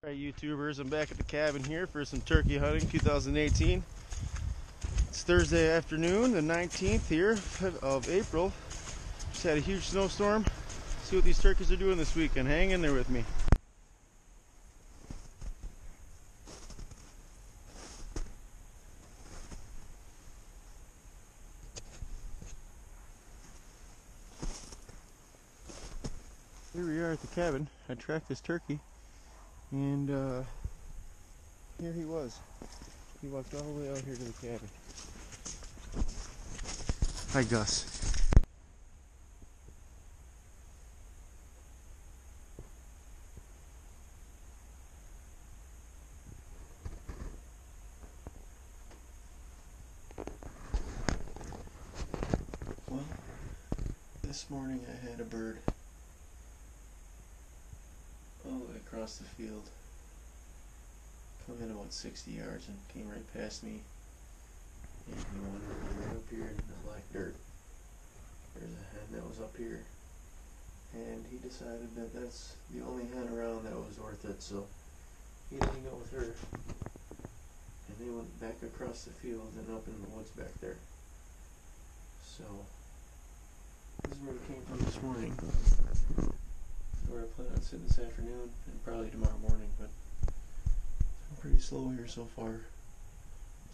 Alright, YouTubers, I'm back at the cabin here for some turkey hunting 2018. It's Thursday afternoon, the 19th here of April. Just had a huge snowstorm. See what these turkeys are doing this weekend. Hang in there with me. Here we are at the cabin. I tracked this turkey, and here he was. He walked all the way out here to the cabin. Hi, Gus. Well, this morning I had a bird all the way across the field come in about 60 yards and came right past me, and he wanted to be right up here in the black dirt. There's a hen that was up here, and he decided that that's the only hen around that was worth it, so he hung out with her, and they went back across the field and up in the woods back there. So this is where it came from this morning. Where I plan on sitting this afternoon and probably tomorrow morning, but I'm pretty slow here so far.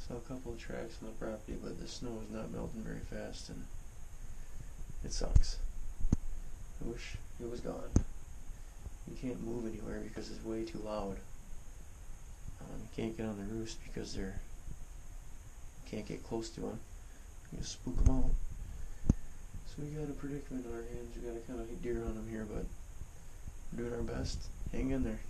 Saw a couple of tracks on the property, but the snow is not melting very fast and it sucks. I wish it was gone. You can't move anywhere because it's way too loud. You can't get on the roost because you can't get close to them. You just spook them out. So we got a predicament on our hands. We got to kind of deer on them here, but we're doing our best. Hang in there.